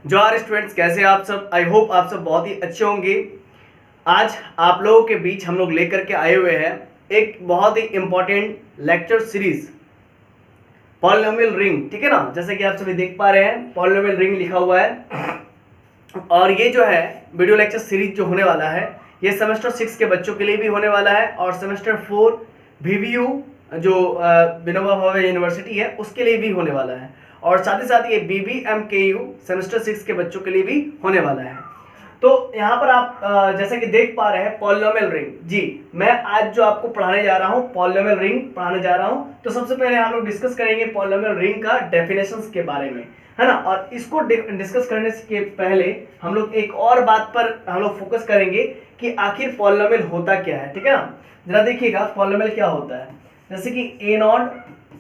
जोहार स्टूडेंट्स, कैसे हैं आप सब। आई होप आप सब बहुत ही अच्छे होंगे। आज आप लोगों के बीच हम लोग लेकर के आए हुए हैं एक बहुत ही important lecture series polynomial ring. ठीक है ना, जैसे कि आप सभी देख पा रहे हैं पॉलिनोमियल रिंग लिखा हुआ है। और ये जो है वीडियो लेक्चर सीरीज जो होने वाला है ये सेमेस्टर 6 के बच्चों के लिए भी होने वाला है और सेमेस्टर 4 VVU जो विनोबा भावे यूनिवर्सिटी है उसके लिए भी होने वाला है, और साथ ही साथ ये BBMKU सेमेस्टर 6 के बच्चों के लिए भी होने वाला है। तो यहाँ पर आप जैसे कि देख पा रहे हैं पॉलिनोमियल रिंग। जी, मैं आज जो आपको पढ़ाने जा रहा हूँ पॉलिनोमियल रिंग पढ़ाने जा रहा हूँ। तो सबसे पहले हम लोग डिस्कस करेंगे पॉलिनोमियल रिंग का डेफिनेशंस के बारे में, है ना। और इसको डिस्कस करने के पहले हम लोग एक और बात पर हम लोग फोकस करेंगे कि आखिर पॉलिनोमियल होता क्या है। ठीक है ना, जरा देखिएगा पॉलिनोमियल क्या होता है। जैसे कि a0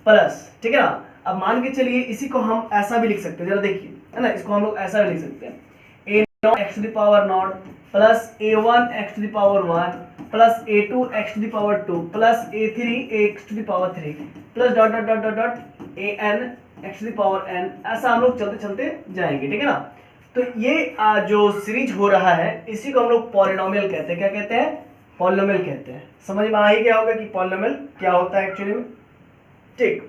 प्लस, ठीक है ना। अब मान के चलिए इसी को हम ऐसा भी लिख सकते हैं, जरा देखिए, है ना। इसको हम लोग ऐसा भी लिख सकते हैं x to the power naught plus a1 x to the power 1 plus a2 x to the power 2 plus a3 x to the power 3 plus dot dot dot dot dot an x to the power n। ऐसा हम लोग चलते चलते जाएंगे, ठीक है ना। तो ये जो सीरीज हो रहा है इसी को हम लोग पॉलिनोमियल कहते हैं। क्या कहते हैं? पॉलिनोमियल कहते हैं। समझ में आ ही गया होगा कि पॉलिनोमियल क्या होता है एक्चुअली में। ठीक,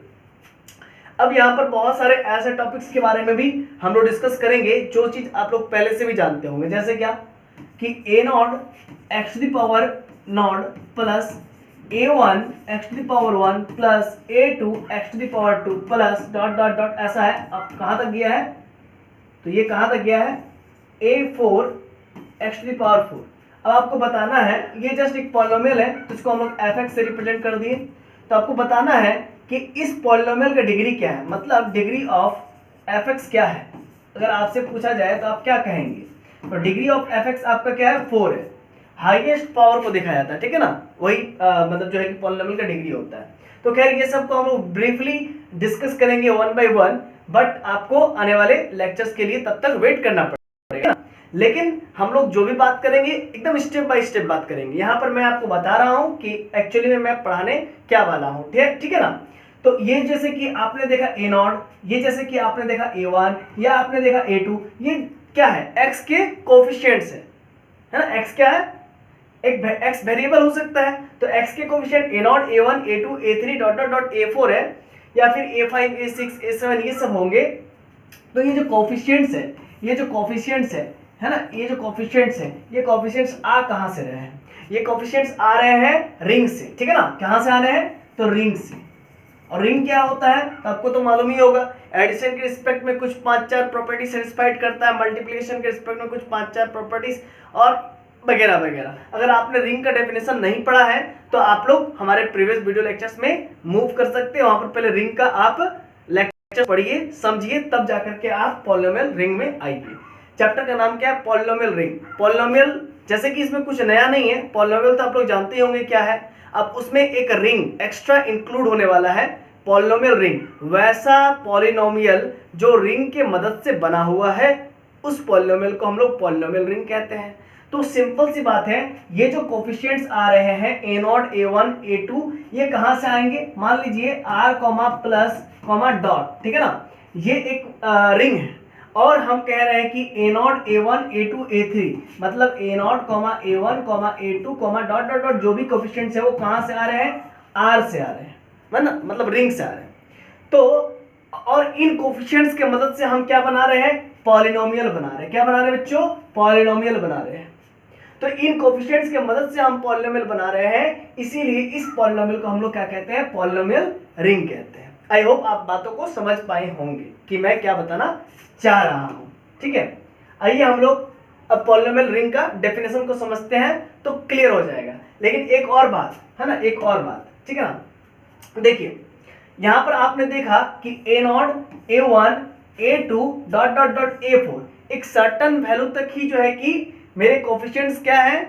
अब यहाँ पर बहुत सारे ऐसे टॉपिक्स के बारे में भी हम लोग डिस्कस करेंगे जो चीज आप लोग पहले से भी जानते होंगे। जैसे क्या कि a0 x to the power naught plus a1 x to the power 1 plus a2 x to the power 2 plus dot dot dot ऐसा है। अब कहाँ तक गया है? तो ये कहाँ तक गया है? a4 x to the power 4। अब आपको बताना है, ये जस्ट एक पॉलिनोमियल है तो इसको हम लोग fx से रिप्रेजेंट कर दिए। तो आपको बताना है कि इस पॉलिनोमियल का डिग्री क्या है, मतलब डिग्री ऑफ fx क्या है। अगर आपसे पूछा जाए तो आप क्या कहेंगे? तो डिग्री ऑफ fx आपका क्या है? 4 है। हाईएस्ट पावर को देखा जाता है, ठीक है ना, वही मतलब जो है कि पॉलिनोमियल का डिग्री होता है। तो खैर ये सब को हम लोग ब्रीफली डिस्कस करेंगे वन बाय वन, बट आपको आने वाले लेक्चर्स के लिए तब तक वेट करना पड़ेगा। लेकिन हम लोग जो भी बात करेंगे एकदम स्टेप बाय स्टेप बात करेंगे। यहाँ पर मैं आपको बता रहा हूँ कि एक्चुअली में मैं पढ़ाने क्या वाला हूँ, ठीक है ना। तो ये जैसे कि आपने देखा a0, ये जैसे कि आपने देखा a1 या आपने देखा a2, ये क्या है? x के कोफिशिएंट्स है ना। x क्या है? एक x वेरिएबल हो सकता है, तो x के coefficient a0 a1 a2 a3 dot dot dot a4 है, या फिर a5 a6 a7 ये सब होंगे। तो ये जो कोफिशिएंट्स है, ये जो कोफिशिएंट्स है ना, ये जो कोफिशिएंट्स है, ये कोफिशिएंट्स आ कहाँ से रहे हैं? ये कोफिशिएंट्स आ रहे हैं रिंग से, ठीक है ना। कहाँ से आ रहे हैं? तो रिंग से। और रिंग क्या होता है तो आपको तो मालूम ही होगा। एडिशन के रिस्पेक्ट में कुछ 5-4 प्रॉपर्टी सेटिस्फाइड करता है, मल्टीप्लिकेशन के रिस्पेक्ट में कुछ 5-4 प्रॉपर्टीज और वगैरह वगैरह। अगर आपने रिंग का डेफिनेशन नहीं पढ़ा है तो आप लोग हमारे प्रीवियस वीडियो लेक्चर्स में मूव कर सकते हैं, वहां पर पहले रिंग का आप लेक्चर पढ़िए, समझिए, तब जाकर के आप पॉलिनोमियल रिंग में आइए। चैप्टर का नाम क्या है? Polynomial ring. पॉलिनोमियल जैसे कि इसमें कुछ नया नहीं है, पॉलिनोमियल तो आप लोग जानते ही होंगे क्या है। अब उसमें एक रिंग एक्स्ट्रा इंक्लूड होने वाला है, पॉलिनोमियल रिंग। वैसा पॉलिनोमियल जो रिंग के मदद से बना हुआ है उस पॉलिनोमियल को हम लोग पॉलिनोमियल रिंग कहते हैं। तो सिंपल सी बात है, ये जो कोफिशिएंट्स आ रहे हैं a0 a1 a2, ये कहां से आएंगे? मान लीजिए r प्लस डॉट, ठीक है ना, ये एक रिंग है और हम कह रहे हैं कि a0 a1 a2 a3, मतलब a0 a1 a2 dot dot dot जो भी कोफिशिएंट्स है वो कहां से आ रहे हैं? r से आ रहे हैं, मतलब रिंग से आ रहे हैं। तो और इन कोफिशिएंट्स के मदद से हम क्या बना रहे हैं? पॉलिनोमियल बना रहे हैं। क्या बना रहे हैं बच्चों? पॉलिनोमियल बना रहे हैं। तो इन कोफिशिएंट्स के मदद से हम पॉलिनोमियल बना रहे हैं, इसीलिए इस पॉलिनोमियल को हम लोग क्या कहते हैं? पॉलिनोमियल रिंग कहते हैं। आई होप आप बातों को समझ पाए होंगे कि मैं क्या बताना चाह रहा हूं, ठीक है। आइए हम लोग अब पॉलिनोमियल रिंग का डेफिनेशन को समझते हैं तो क्लियर हो जाएगा। लेकिन एक और बात है ना, एक और बात, ठीक है ना। देखिए यहां पर आपने देखा कि a0 a1 a2 dot dot dot a4 एक सर्टन वैल्यू तक ही जो है कि मेरे कोफिशिएंट्स क्या है?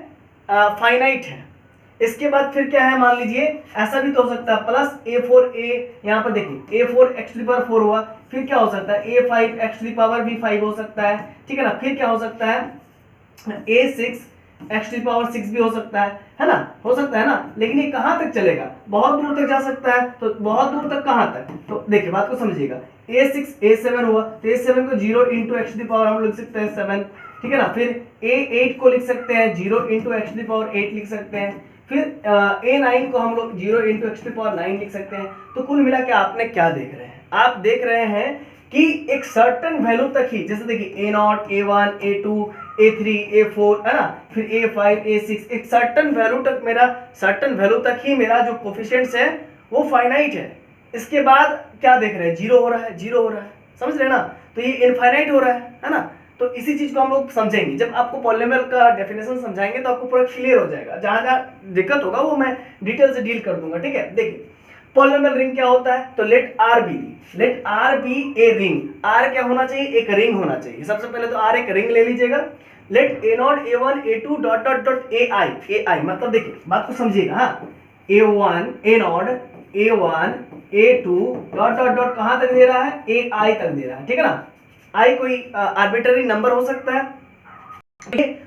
फाइनाइट है। इसके बाद फिर क्या है? मान लीजिए ऐसा भी तो हो सकता है प्लस a4a, यहाँ पर देखिए a4 x to the power 4 हुआ, फिर क्या हो सकता है? a5 x to the power भी 5 हो सकता है, ठीक है ना। फिर क्या हो सकता है? a6 x to the power 6 भी हो सकता है ना, हो सकता है ना। लेकिन ये कहाँ तक चलेगा, बहुत दूर तक जा सकता है। तो बहुत दूर तक कहाँ तक, तो देखिए बात को समझिएगा। a6 a7 हुआ तो a7 को 0 into X to the power हम लिख सकते हैं 7, ठीक है ना। फिर a8 को लिख सकते हैं 0 into X to the power 8 लिख सकते हैं। फिर a9 को हम लोग 0 into X to the power 9 लिख सकते हैं। तो कुल मिला के आपने क्या देख रहे हैं, आप देख रहे हैं कि एक सर्टेन वैल्यू तक ही, जैसे देखिए a0 a1 a2 a3 a4 है ना, फिर a5 a6, एक सर्टेन वैल्यू तक मेरा, सर्टेन वैल्यू तक ही मेरा जो कोफिशिएंट्स है वो फाइनाइट है। इसके बाद क्या देख रहे हैं, जीरो हो रहा है, जीरो हो रहा है, समझ रहे हैं ना। तो ये इनफाइनाइट हो रहा है ना। तो इसी चीज को हम लोग समझेंगे, जब आपको पॉलिनोमियल का डेफिनेशन समझाएंगे तो आपको पूरा क्लियर हो जाएगा। जहां जहां दिक्कत होगा वो मैं डिटेल से डील कर दूंगा, ठीक है। देखिए पॉलिनोमियल रिंग क्या होता है, तो let R be a ring. R क्या होना चाहिए, एक रिंग होना चाहिए। सबसे पहले तो आर एक रिंग ले लीजिएगा। Let A not a one A two dot dot dot A I मतलब देखिए बात को समझिएगा, हाँ a1 A not a1 a2 dot dot dot कहां तक दे रहा है, ए आई तक दे रहा है, ठीक है ना। आई कोई आर्बिट्ररी नंबर हो सकता है,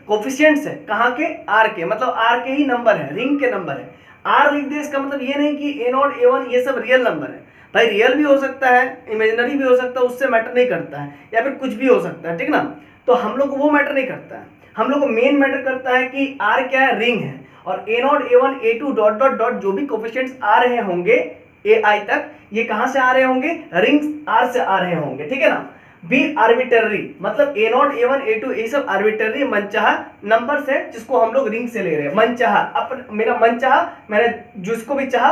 कोफिशिएंट्स है कहाँ के, आर के, मतलब आर के ही नंबर है, रिंग के नंबर है। आर लिख दे इसका मतलब ये नहीं कि ए नॉट ए वन ये सब रियल नंबर है। भाई रियल भी हो सकता है, इमेजिनरी भी हो सकता है, उससे मैटर नहीं करता है, या फिर कुछ भी हो सकता है, ठीक ना। तो हम लोग को वो मैटर नहीं करता है, हम लोग को मेन मैटर करता है कि आर क्या है, रिंग है। और A not a one A two dot dot dot जो भी कोफिशिएंट्स आ रहे होंगे ए आई तक, ये कहां से आ रहे होंगे, रिंग्स आर से आ रहे होंगे, ठीक है ना। बी आर्बिटरी मतलब A not a one A two ये सब आर्बिटरी मनचाहा नंबर्स है जिसको हम लोग रिंग से ले रहे हैं। मनचाहा अपन मेरा मनचाहा, मैंने जिसको भी चाहा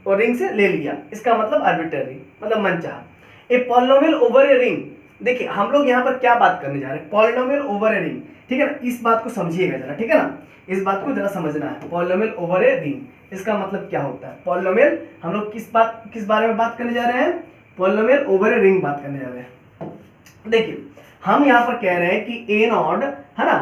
और रिंग से ले लिया, इसका मतलब आर्बिटरी मतलब मनचाहा। ए पॉलिनोमियल ओवर ए रिंग, देखिए हम लोग यहाँ पर क्या बात करने जा रहे हैं, पॉलिनोमियल ओवर ए रिंग, ठीक है ना। इस बात को समझिएगा जरा, ठीक है ना, इस बात को जरा समझना है। पॉलिनोमियल ओवर ए रिंग इसका मतलब क्या होता है। पॉलिनोमियल हम लोग किस बारे में बात करने जा रहे हैं, पॉलिनोमियल ओवर ए रिंग बात करने जा रहे हैं। देखिए हम यहाँ पर कह रहे हैं कि ए नॉट है ना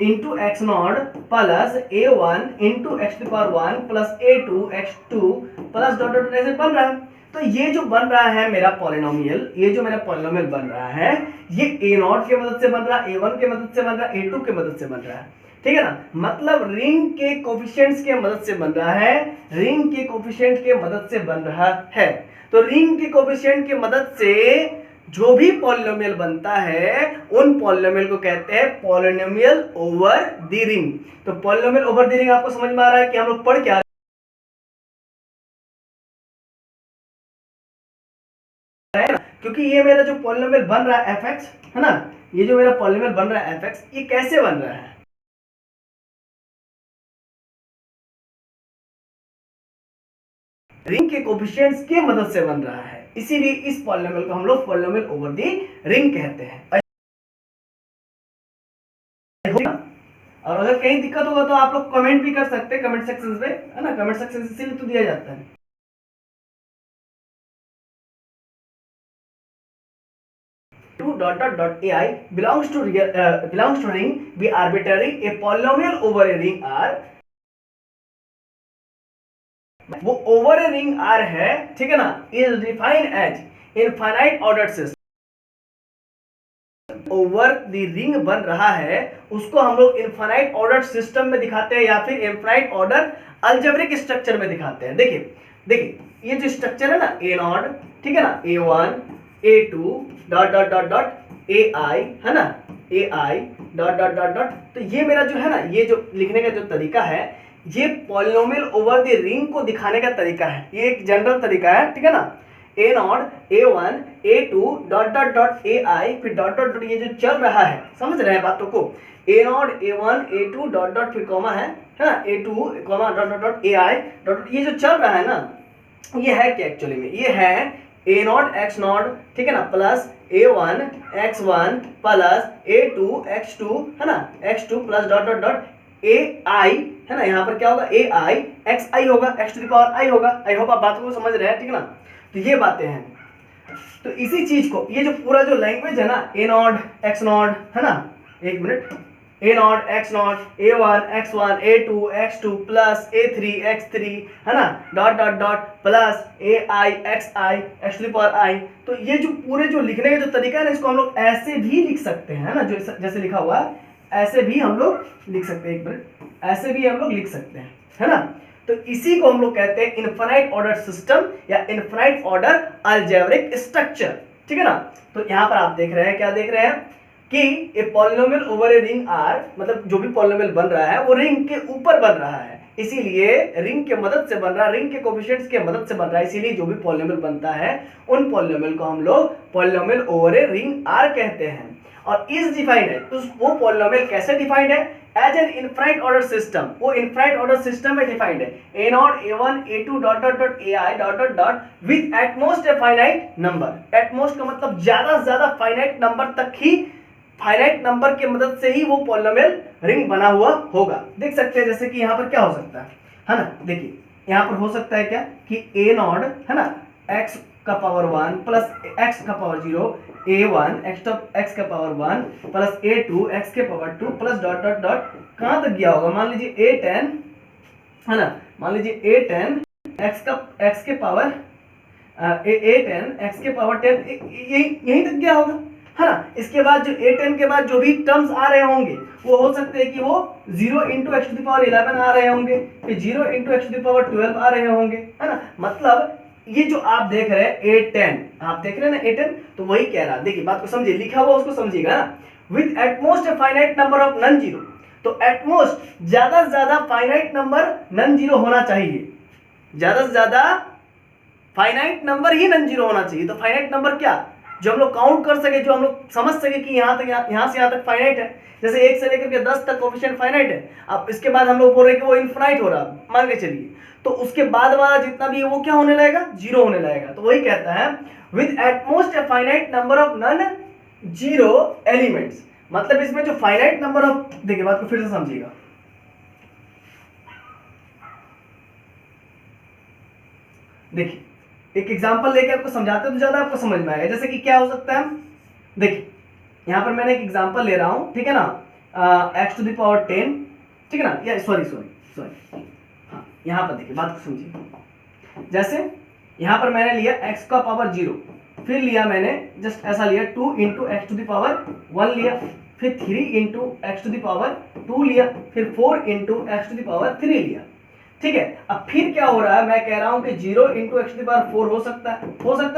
into X not plus A one into X to power one plus A two x two plus dot dot ऐसे बन रहा है। तो ये जो बन रहा है मेरा पॉलिनोमियल, ये जो मेरा पॉलिनोमियल बन रहा है, ये ए नॉट की मदद से बन रहा है, ए वन की मदद से बन रहा है, ए टू की मदद से बन रहा है, ठीक है ना। मतलब रिंग के कोफिशिएंट्स के मदद से बन रहा है, रिंग के कोफिशिएंट के मदद से बन रहा है। तो रिंग के कोफिशिएंट की मदद से जो भी पॉलिनोमियल बनता है उन पॉलिनोमियल को कहते हैं पॉलिनोमियल ओवर द रिंग। तो पॉलिनोमियल ओवर द रिंग आपको समझ में आ रहा है कि हम लोग पढ़ क्या है ना। क्योंकि ये मेरा जो पॉलिनोमियल बन रहा है fx है ना, ये जो मेरा पॉलिनोमियल बन रहा है fx, ये कैसे बन रहा है, रिंग के कोफिशिएंट्स की मदद से बन रहा है। इसीलिए इस पॉलिनोमियल को हम लोग पॉलिनोमियल ओवर द रिंग कहते हैं। और अगर कहीं दिक्कत होगा तो आप लोग कमेंट भी कर सकते हैं कमेंट सेक्शन में, है ना। कमेंट सेक्शन इसीलिए तो दिया जाता है। Dot dot dot A I belongs to ring be arbitrary a polynomial over a ring R, वो ओवर ए रिंग आर है, ठीक है ना, is defined as infinite order system. Over the ring बन रहा है उसको हम लोग इनफाइनाइट ऑर्डर सिस्टम में दिखाते हैं या फिर इनफाइनाइट ऑर्डर अलजेब्रिक स्ट्रक्चर में दिखाते हैं। देखिए ये जो स्ट्रक्चर है ना ए नॉट, ठीक है ना, A one A two dot dot dot dot A I है ना, A I dot dot dot dot. तो ये मेरा जो है ना, ये जो लिखने का जो तरीका है, ये पॉलिनोमियल ओवर द रिंग को दिखाने का तरीका है। ये एक जनरल तरीका है, ठीक है ना। A not a one A two dot dot dot A I फिर डॉट डॉट डॉट, ये जो चल रहा है, समझ रहे हैं बातों को, A not a one A two dot dot फिर कॉमा है ना, A two comma dot dot dot A I dot, ये जो चल रहा है ना, ये है क्या एक्चुअली में, ये है ए नॉट एक्स नॉट, ठीक है ना, प्लस ए वन एक्स वन प्लस ए टू एक्स टू है ना, X two plus dot dot dot A I है ना। यहाँ पर क्या होगा, ए आई एक्स आई होगा, एक्स टू द पावर आई होगा। आई होप आप बातों को समझ रहे हैं, ठीक है ना। तो ये बातें हैं। तो इसी चीज को, ये जो पूरा जो लैंग्वेज है ना, ए नॉट एक्स नॉट है ना, एक minute, a nought x nought A one x one A two plus a three x three है ना, dot dot dot plus a i x to the power i. तो ये जो पूरे जो लिखने का जो तरीका है ना, इसको हम लोग ऐसे भी लिख सकते हैं, है ना, जो जैसे लिखा हुआ है ऐसे भी हम लोग लिख सकते हैं। एक मिनट, ऐसे भी हम लोग लिख सकते हैं, है ना। तो इसी को हम लोग कहते हैं इनफाइनाइट ऑर्डर सिस्टम या इनफाइनाइट ऑर्डर अलजेब्रिक स्ट्रक्चर, ठीक है ना। तो यहाँ पर आप देख रहे हैं, क्या देख रहे हैं कि a polynomial over a ring R, मतलब जो भी पॉलिनोमियल बन रहा है वो रिंग के ऊपर बन रहा है, इसीलिए रिंग के मदद से बन रहा है, रिंग के कोएफिशिएंट्स के मदद से बन रहा है, इसीलिए जो भी पॉलिनोमियल बनता है उन पॉलिनोमियल को हम लोग polynomial over a ring R कहते हैं। और इज डिफाइंड है, तो वो पॉलिनोमियल कैसे डिफाइंड है, as an infinite order system, वो इनफाइनाइट ऑर्डर सिस्टम में डिफाइंड है, a not a1 a2 dot dot dot ai dot dot dot with at most a finite number. At most का मतलब ज्यादा से ज्यादा फाइनाइट नंबर तक ही, फाइनाइट नंबर की मदद से ही वो पॉलिनोमियल रिंग बना हुआ होगा। देख सकते हैं जैसे कि यहाँ पर क्या हो सकता है ना, देखिए यहाँ पर हो सकता है क्या कि a नॉट, है ना, x का पावर 1 प्लस x का पावर 0, a1 x का पावर 1 प्लस a2 x के power 2 plus dot dot dot कहाँ तक गया होगा, मान लीजिए a10, है ना, मान लीजिए a10 x के पावर a10 x के पावर 10 यहीं तक गया होगा, है ना। इसके बाद जो a10 के बाद जो भी टर्म्स आ रहे होंगे वो हो सकते हैं कि वो 0 into X to the power 11 आ रहे होंगे, फिर 0 into X to the power 12 आ रहे होंगे, है ना। मतलब ये जो आप देख रहे हैं a10, आप देख रहे हैं ना a10, तो वही कह रहा है, देखिए बात को समझिए, लिखा हुआ उसको समझिएगा ना, with at most a finite number of non zero. तो एटमोस्ट ज्यादा से ज्यादा फाइनाइट नंबर नॉन जीरो होना चाहिए, ज्यादा से ज्यादा फाइनाइट नंबर ही नॉन जीरो होना चाहिए। तो फाइनाइट नंबर क्या, जो हम लोग काउंट कर सके, जो हम लोग समझ सके कि यहाँ से यहाँ तक फाइनाइट है, जैसे 1 से लेकर के 10 तक कोएफिशिएंट फाइनाइट है, अब इसके बाद हम लोग बोल रहे हैं कि वो इनफाइनाइट हो रहा, मान के चलिए, तो उसके बाद वाला जितना भी है वो क्या होने लगेगा, जीरो होने लगेगा। तो वही कहता है with at most a finite number of non zero elements, मतलब इसमें जो फाइनाइट नंबर ऑफ, देखिए बात को फिर से समझिएगा, देखिए एक एग्जांपल लेके आपको समझाते तो ज्यादा आपको समझ में आएगा। जैसे कि क्या हो सकता है, देखिए यहां पर मैंने एक एग्जांपल ले रहा हूं, ठीक है ना, x टू द पावर 10, ठीक है ना, या सॉरी हाँ, यहां पर देखिए बात को समझिए, जैसे यहां पर मैंने लिया x का पावर 0, फिर लिया मैंने जस्ट ऐसा लिया 2 into X to the power 1 लिया, फिर 3 into X to the power 2 लिया, फिर 4 into X to the power 3 लिया, ठीक है। अब फिर क्या हो रहा है, मैं कह रहा हूं कि 0 into X to the power 4 हो सकता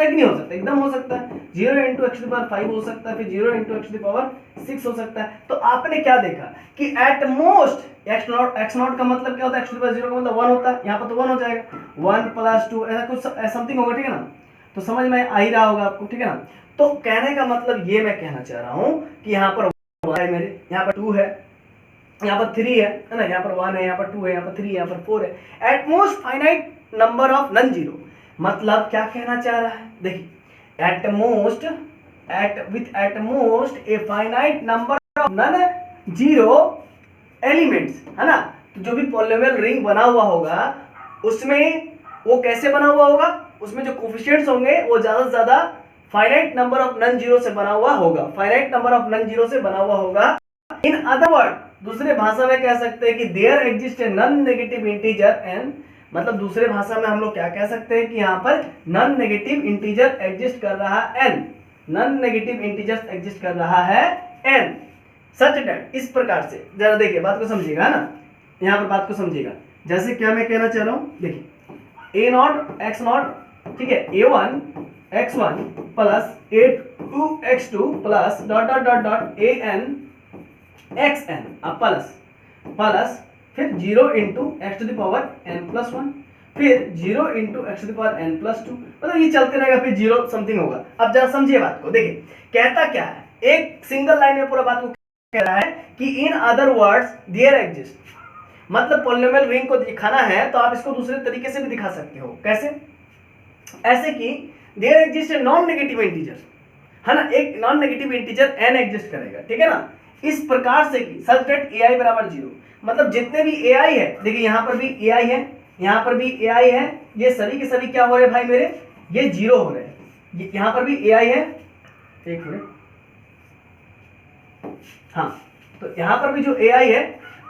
है कि नहीं हो सकता, एकदम हो सकता है। 0 into X to the power 5 हो सकता है, फिर 0 into X to the power 6 हो सकता है। तो आपने क्या देखा कि एट मोस्ट एक्स नॉट का मतलब क्या होता है, एक्स टू द पावर 0 का मतलब 1 होता है, यहाँ पर तो 1 हो जाएगा, 1 प्लस 2 ऐसा कुछ समथिंग होगा, ठीक है ना। तो समझ में आ ही रहा होगा आपको, ठीक है ना। तो कहने का मतलब ये मैं कहना चाह रहा हूं कि यहाँ पर मेरे यहाँ पर 2 है, यहाँ पर 3 है ना, यहाँ पर 1 है, यहाँ पर 2 है, यहाँ पर 3 है, यहाँ पर 4 है। At most finite number of non zero, मतलब क्या कहना चाह रहा है, देखिए at most a finite number of non zero elements, है ना। तो जो भी पॉलिनोमियल रिंग बना हुआ होगा उसमें वो कैसे बना हुआ होगा, उसमें जो कोएफिशिएंट्स होंगे वो ज्यादा से ज्यादा finite number of non zero से बना हुआ होगा, finite number of non zero से बना हुआ होगा। इन अदर वर्ड, दूसरे भाषा में कह सकते हैं कि there exist a non negative integer n, मतलब दूसरे भाषा में हम लोग क्या कह सकते हैं कि यहाँ पर नॉन नेगेटिव इंटीजर एग्जिस्ट कर रहा है n, non negative integer exist कर रहा है n, सच दैट, इस प्रकार से जरा देखिए बात को समझिएगा ना, यहाँ पर बात को समझिएगा। जैसे क्या मैं कहना चाह रहा हूँ, देखिए a नॉट x नॉट, ठीक है, a1 x1 plus a2 x2 plus dot dot dot dot an xn, अब प्लस फिर 0 into X to the power n plus 1, फिर 0 into X to the power n plus 2, मतलब ये चलते रहेगा, फिर 0 समथिंग होगा। अब जरा समझिए बात को, देखिए कहता क्या है, एक सिंगल लाइन में पूरा बात को कह रहा है कि in other words there exist, मतलब पॉलिनोमियल रिंग को दिखाना है तो आप इसको दूसरे तरीके से भी दिखा सकते हो। कैसे, ऐसे कि there exist a non negative integer, है ना, एक non negative integer n exist करेगा, ठीक है ना, इस प्रकार से कि सच दैट ai बराबर 0, मतलब जितने भी ai है, देखिए यहाँ पर भी ai है, यहाँ पर भी ai है, ये सभी के सभी क्या हो रहे हैं भाई मेरे, ये 0 हो रहे हैं। यहाँ पर भी ai है, एक मिनट, हाँ, तो यहाँ पर भी जो ai है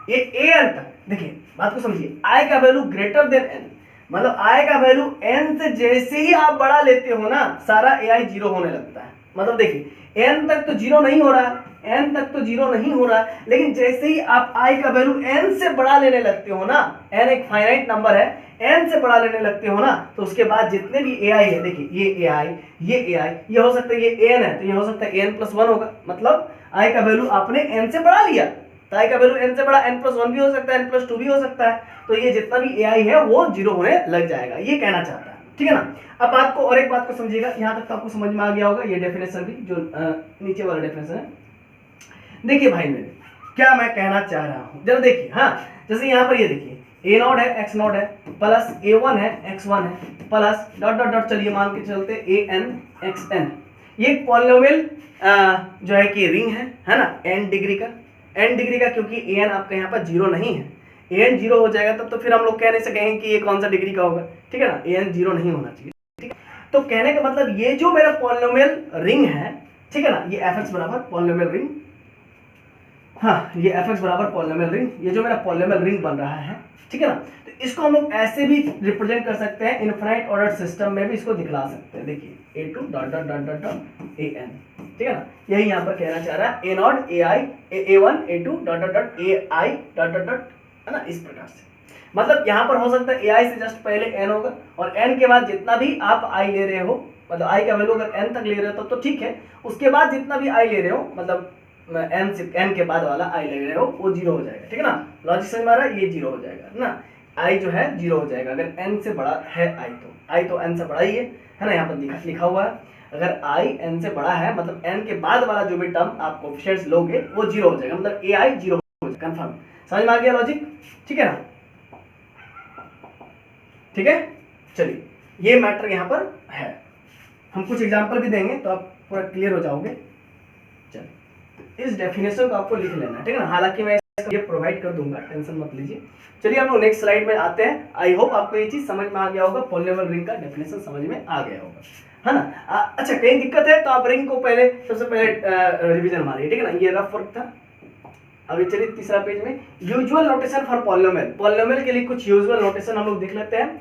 ये an तक, देखिए बात को समझिए, i का वैल्यू ग्रेटर देन n, मतलब i का वैल्यू n से जैसे ही आप बढ़ा लेते हो ना, सारा ai जीरो होने लगता है। मतलब देखिए n तक तो जीरो नहीं हो रहा है, n तक तो जीरो नहीं हो रहा है, लेकिन जैसे ही आप i का वैल्यू n से बढ़ा लेने लगते हो ना, n एक फाइनाइट नंबर है, n से बढ़ा लेने लगते हो ना, तो उसके बाद जितने भी ai है, देखिए ये ai, ये हो सकता है, ये n है, तो ये हो सकता है n+1 होगा। मतलब i का वैल्यू आपने n से बढ़ा लिया, तो i का वैल्यू n से बड़ा n+1 भी हो सकता है, n+2 भी हो सकता है, तो ये जितना भी ai है वो जीरो होने लग जाएगा, ये कहना चाहता है। ठीक है ना। अब बात को और एक बात को समझिएगा, यहाँ तक तो आपको समझ में आ गया होगा, ये डेफिनेशन भी जो नीचे वाला डेफिनेशन है। देखिए भाई मेरे, क्या मैं कहना चाह रहा हूँ, जरा देखिए। हाँ, जैसे यहाँ पर ये देखिए a0 है x0 है प्लस a1 है x1 है प्लस डॉट डॉट डॉट, चलिए मान के चलते an xn, ये पॉलिनोमियल जो है कि रिंग है ना, n डिग्री का, क्योंकि an आपका यहाँ पर जीरो नहीं है, an जीरो हो जाएगा तब तो फिर हम लोग कह नहीं सकेंगे कि ये कौन सा डिग्री का होगा। ठीक है ना, an जीरो नहीं होना चाहिए। ठीक है, तो कहने का मतलब ये जो मेरा पॉलिनोमियल रिंग है, ठीक है ना, ये fx बराबर पॉलिनोमियल रिंग, हाँ ये fx बराबर पॉलिनोमियल रिंग, ये जो मेरा पॉलिनोमियल रिंग बन रहा है, ठीक है ना, तो इसको हम लोग ऐसे भी रिप्रेजेंट कर सकते हैं, इनफाइनाइट ऑर्डर सिस्टम में भी इसको दिखला सकते हैं। देखिए a2 dot dot dot dot dot an, ठीक है ना, यही यहाँ पर कहना चाह रहा है a0 ai a1 a2 dot dot dot ai dot dot dot, है ना, इस प्रकार से। मतलब यहाँ पर हो सकता है ai से जस्ट पहले n होगा, और n के बाद जितना भी आप i ले रहे हो, मतलब i का वैल्यू अगर n तक ले रहे हो तब तो ठीक है, उसके बाद जितना भी i ले रहे हो, मतलब n के बाद वाला i ले रहे हो, वो जीरो हो जाएगा। ठीक है ना, लॉजिक समझ में आ रहा है, ये जीरो हो जाएगा ना, i जो है जीरो हो जाएगा अगर n से बड़ा है i तो n से बड़ा ही है ना, यहाँ पर लिखा हुआ है। अगर i n से बड़ा है मतलब n के बाद वाला जो भी टर्म आप कोएफिशिएंट्स लोगे वो जीरो हो जाएगा, मतलब ai जीरो हो जाएगा। कंफर्म, समझ में आ गया लॉजिक? ठीक है ना, ठीक है। चलिए ये मैटर यहाँ पर है, हम कुछ एग्जांपल भी देंगे तो आप पूरा क्लियर हो जाओगे। चलिए इस डेफिनेशन को आपको लिख लेना, ठीक है ना, हालांकि मैं ये प्रोवाइड कर दूंगा, टेंशन मत लीजिए। चलिए हम लोग नेक्स्ट स्लाइड में आते हैं। आई होप आपको ये चीज समझ में आ गया होगा, पॉलिनोमियल रिंग का डेफिनेशन समझ में आ गया होगा, है ना। अच्छा कहीं दिक्कत है तो आप रिंग को पहले सबसे पहले रिवीजन मारिए, ठीक है ना। ये रफ वर्क था। अभी चलिए तीसरा पेज में usual notation for polynomial, polynomial के लिए कुछ यूजुअल नोटेशन हम लोग देख लेते हैं।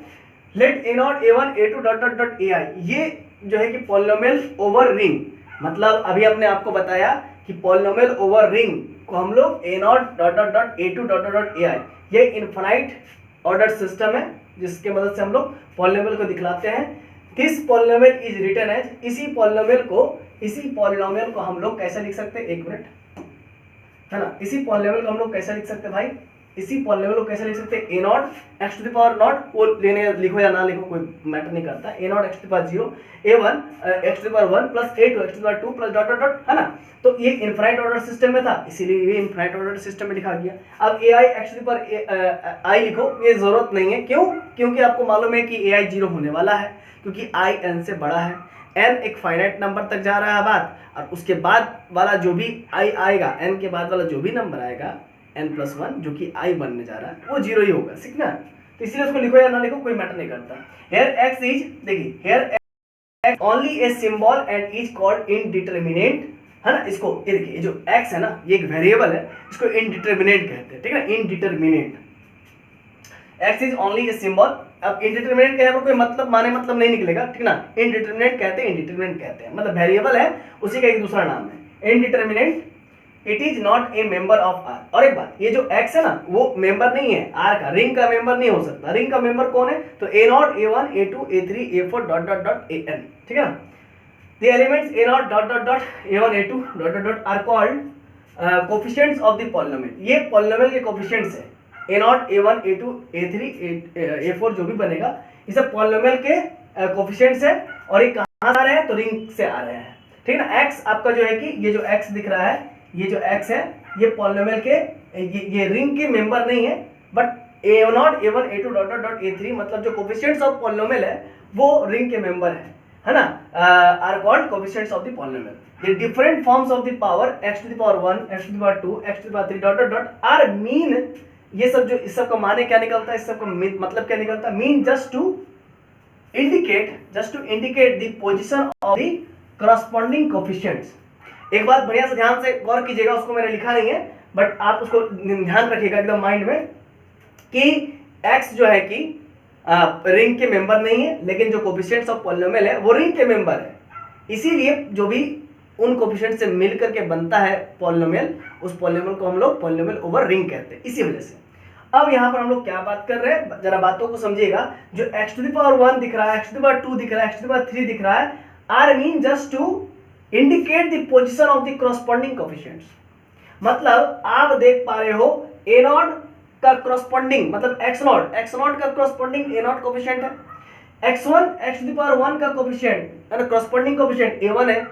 Let a0 a1 a2 dot dot dot ai, ये जो है कि पॉलिनोमियल ओवर रिंग, मतलब अभी हमने आपको बताया कि पॉलिनोमियल ओवर रिंग को हम लोग a0 dot dot dot a2 dot dot dot ai, ये इनफाइनाइट ऑर्डर सिस्टम है जिसके मदद से हम लोग पॉलिनोमियल को दिखलाते हैं। This polynomial is written as, इसी पॉलिनोमियल को हम लोग कैसे लिख सकते हैं, एक मिनट, है ना, इसी पॉलिनोमियल को हम लोग कैसे लिख सकते हैं भाई, इसी पॉलिनोमियल को कैसे लिख सकते हैं, a0 x to the power not, वो लेने लिखो या ना लिखो कोई मैटर नहीं करता, a0 x to the power 0 a1 x to the power 1 plus a2 x to the power 2 plus dot dot dot, है ना। तो ये इनफाइनाइट ऑर्डर सिस्टम में था, इसीलिए ये इनफाइनाइट ऑर्डर सिस्टम में लिखा गया। अब ai x to the power i लिखो, ये जरूरत नहीं है, क्यों? क्योंकि आपको मालूम है कि ai जीरो होने वाला है, क्योंकि i n से बड़ा है, n एक फाइनाइट नंबर तक जा रहा है बात, और उसके बाद वाला जो भी i आएगा, n के बाद वाला जो भी नंबर आएगा n+1 जो कि i बनने जा रहा है वो जीरो ही होगा, ठीक ना। तो इसलिए उसको लिखो या ना लिखो कोई मैटर नहीं करता। Here x इज, देखिए here x only a symbol and is called indeterminate, है ना। इसको ये देखिए, ये जो x है ना, ये एक वेरिएबल है, इसको इनडिटरमिनेट कहते हैं, ठीक है ना, indeterminate. x is only a symbol, अब इनडिटरमिनेट कहने पर कोई मतलब मतलब नहीं निकलेगा, ठीक ना। इनडिटरमिनेट कहते हैं, मतलब वेरिएबल है, उसी का एक दूसरा नाम है indeterminate. It is not a member of R, और एक बात, ये जो x है ना वो मेंबर नहीं है r का, रिंग का मेंबर नहीं हो सकता। रिंग का मेंबर कौन है? तो a0 a1 a2 a3 a4 dot dot dot an, ठीक है ना। The elements a0 dot dot dot a1 a2 dot dot dot are called coefficients of the polynomial, ये पॉलिनोमियल के कोएफिशिएंट्स है। a0 a1 a2 a3 a4 जो भी बनेगा ये सब पॉलिनोमियल के कोएफिशिएंट्स है, और ये कहाँ आ रहे हैं? तो रिंग से आ रहे हैं, ठीक है ना। x आपका जो है कि ये जो x दिख रहा है, ये जो x है ये पॉलिनोमियल के ये रिंग के मेंबर नहीं है, but a0 a1 a2 dot dot dot a3 मतलब जो कोएफिशिएंट्स ऑफ पॉलिनोमियल है वो रिंग के मेंबर है ना, are called coefficients of the polynomial. ये different forms of the power x to the power 1 x to the power 2 x to the power 3 dot dot dot are mean, ये सब जो, इस सब का माने क्या निकलता है, इस सब का मतलब क्या निकलता है? Mean just to indicate the position of the corresponding coefficients. एक बात बढ़िया से ध्यान से गौर कीजिएगा, उसको मैंने लिखा नहीं है बट आप उसको ध्यान रखिएगा एकदम माइंड में, कि x जो है कि रिंग के मेंबर नहीं है, लेकिन जो कोफिशिएंट्स ऑफ पॉलिनोमियल है वो रिंग के मेंबर है। इसीलिए जो भी उन कोफिशिएंट से मिल करके बनता है पॉलिनोमियल, उस पॉलिनोमियल को हम लोग पॉलिनोमियल ओवर रिंग कहते हैं, इसी वजह से। अब यहाँ पर हम लोग क्या बात कर रहे हैं, जरा बातों को समझिएगा। जो x to the power 1 दिख रहा है, x to the power 2 दिख रहा है, x to the power 3 दिख रहा है, R mean just to indicate the position of the corresponding coefficients. मतलब आप देख पा रहे हो ए नॉट का कॉरस्पॉन्डिंग, मतलब एक्स नॉट का कॉरस्पॉन्डिंग ए नॉट कोफिशिएंट है, x1 x to the power 1 का कोफिशिएंट है ना, कॉरस्पॉन्डिंग कोफिशिएंट a1 है,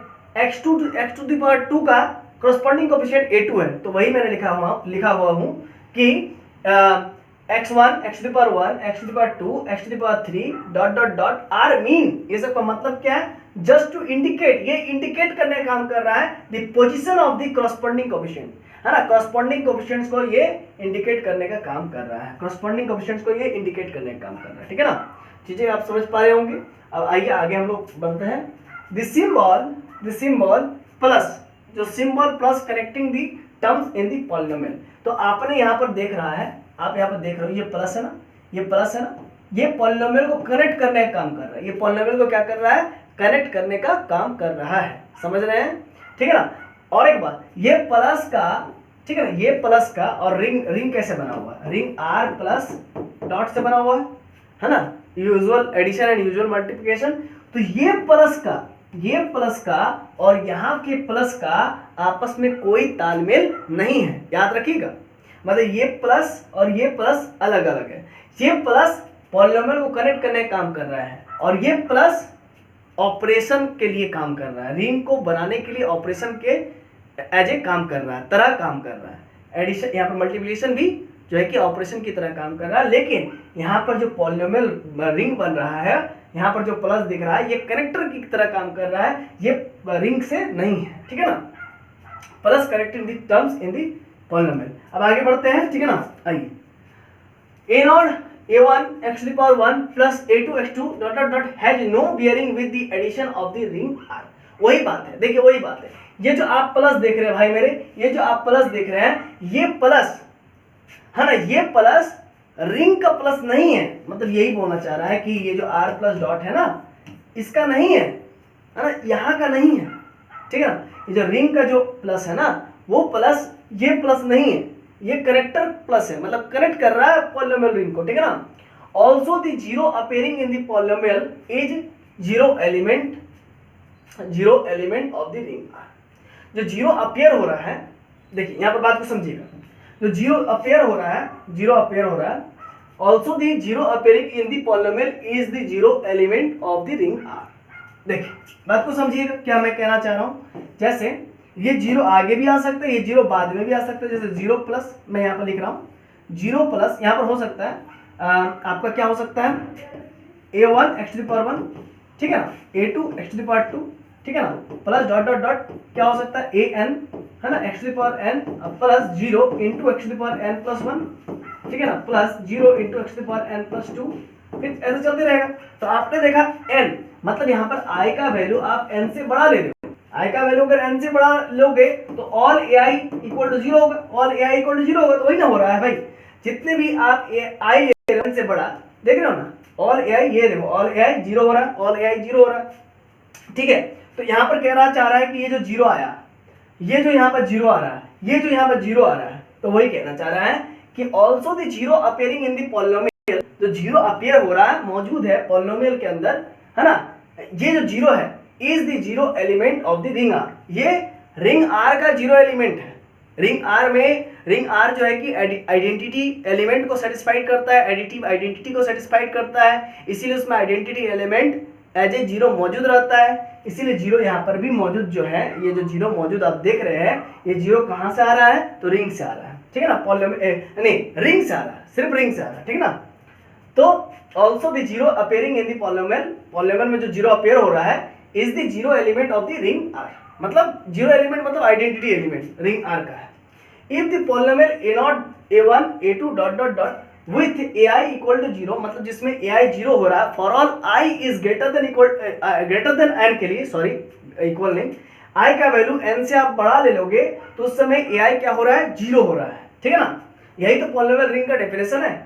x2 x to the power 2 का कॉरस्पॉन्डिंग कोफिशिएंट a2 है। तो वही मैंने लिखा हुआ हूं कि x1 x to the power 1 x to the power 2 x to the power 3 dot dot dot are mean, ये सब का मतलब क्या है, जस्ट टू इंडिकेट, ये इंडिकेट करने का काम कर रहा है the position of the corresponding coefficient, है ना। कॉरस्पॉन्डिंग कोफिशिएंट्स को ये इंडिकेट करने का काम कर रहा है, कॉरस्पॉन्डिंग कोफिशिएंट्स को ये इंडिकेट करने का काम कर रहा है, ठीक है ना। चीजें आप समझ पा रहे होंगे। अब आइए आगे हम लोग बढ़ते हैं। द सिंबल प्लस, जो symbol plus connecting the terms in the polynomial. तो आपने यहाँ पर देख रहा है, आप यहाँ पर देख रहे हो, ये प्लस है ना, ये प्लस है ना, ये पॉलिनोमियल को कनेक्ट करने का काम कर रहा है। ये पॉलिनोमियल को क्या कर रहा है, कनेक्ट करने का काम कर रहा है, समझ रहे हैं, ठीक है ना। और एक बात, ये प्लस का, ठीक है ना, ये प्लस का, और रिंग कैसे बना हुआ है, रिंग आर प्लस डॉट से बना हुआ है ना, usual addition and usual multiplication. तो ये प्लस का और यहाँ के प्लस का आपस में कोई तालमेल नहीं है, याद रखिएगा। मतलब ये प्लस और ये प्लस अलग अलग है। ये प्लस पॉलिनोमियल को कनेक्ट करने का काम कर रहा है, और ये प्लस ऑपरेशन के लिए काम कर रहा है, रिंग को बनाने के लिए ऑपरेशन के एज ए काम कर रहा है, तरह काम कर रहा है। एडिशन, यहाँ पर मल्टीप्लिकेशन भी जो है कि ऑपरेशन की तरह काम कर रहा है। लेकिन यहाँ पर जो पॉलिनोमियल रिंग बन रहा है, यहाँ पर जो प्लस दिख रहा है, ये कनेक्टर की तरह काम कर रहा है, ये रिंग से नहीं है, ठीक है ना। Plus connecting the terms in the polynomial. अब आगे बढ़ते हैं, ठीक है ना। आइए, a not a1 x to the power 1 plus a2 x2 dot dot dot has no bearing with the addition of the ring r। वही बात है, देखिए वही बात है। ये जो आप प्लस देख रहे हैं भाई मेरे, ये जो आप प्लस देख रहे हैं, ये प्लस है ना, ये प्लस रिंग का प्लस नहीं है। मतलब यही बोलना चाह रहा है कि ये जो r प्लस डॉट है ना, इसका नहीं है ना, यहाँ का नहीं है, ठीक है ना। ये जो रिंग का जो प्लस है ना, वो प्लस, ये प्लस नहीं है, ये कनेक्टर प्लस है, मतलब कनेक्ट कर रहा है पॉलिनोमियल रिंग को, ठीक है ना। Also the zero appearing in the polynomial is zero element of the ring R. जो जीरो अपीयर हो रहा है, देखिए यहाँ पर बात को समझिएगा, जो जीरो अपीयर हो रहा है, also the zero appearing in the polynomial is the zero element of the ring R. देखिए बात को समझिएगा, क्या मैं कहना चाह रहा हूँ। जैसे ये जीरो आगे भी आ सकता है, ये जीरो बाद में भी आ सकता है। जैसे जीरो प्लस, मैं यहाँ पर लिख रहा हूँ, जीरो प्लस यहाँ पर हो सकता है आपका क्या हो सकता है, a1 x to the power 1, ठीक है ना, a2 x to the power 2, ठीक है ना, प्लस डॉट डॉट डॉट क्या हो सकता है, an, है ना, x to the power n plus 0 into x to the power n plus 1, ठीक है ना, plus 0 into x to the power n plus 2, फिर ऐसे चलते रहेगा। तो आपने देखा n, मतलब यहाँ पर i का वैल्यू आप n से बड़ा ले रहे हो। i का वैल्यू अगर n से बड़ा लोगे तो ऑल ai इक्वल टू 0 होगा, ऑल ai इक्वल टू 0 होगा। तो वही ना हो रहा है भाई, जितने भी आप ai ले रहे हो n से बड़ा, देख रहे हो ना, ऑल ai, ये देखो ऑल ai 0 हो रहा है, ऑल ai 0 हो रहा है, ठीक है। तो यहाँ पर कहना चाह रहा है कि ये जो 0 आया, ये जो यहाँ पर 0 आ रहा है, ये जो यहाँ पर 0 आ रहा है, तो वही कहना चाह रहा है कि also the zero appearing in the polynomial, जो जीरो अपीयर हो रहा है, मौजूद है पॉलिनोमियल के अंदर, है ना, ये जो 0 है is the zero element of the ring R. ये रिंग आर का जीरो एलिमेंट है। रिंग आर जो है कि आइडेंटिटी एलिमेंट को सेटिस्फाइड करता है, एडिटिव आइडेंटिटी को सेटिस्फाइड करता है, इसीलिए उसमें identity element as a zero मौजूद रहता है। इसीलिए जीरो यहाँ पर भी मौजूद जो है, ये जो जीरो मौजूद आप देख रहे हैं, ये जीरो कहाँ से आ रहा है, तो रिंग से आ रहा है, ठीक है ना, नहीं रिंग से आ रहा है, सिर्फ रिंग से आ रहा है, ठीक है ना। तो also the zero appearing in the polynomial में जो जीरो अपीयर हो रहा है is the zero element of the ring R. मतलब जीरो एलिमेंट मतलब आइडेंटिटी एलिमेंट रिंग आर का है। If the polynomial A not a1 a2 dot dot dot with ai equal to 0, मतलब जिसमें ai 0 हो रहा है, for all i is greater than n के लिए, सॉरी इक्वल नहीं, i का वैल्यू n से आप बड़ा ले लोगे तो उस समय ai क्या हो रहा है, 0 हो रहा है, ठीक है ना। यही तो पॉलिनोमियल रिंग का डेफिनेशन है,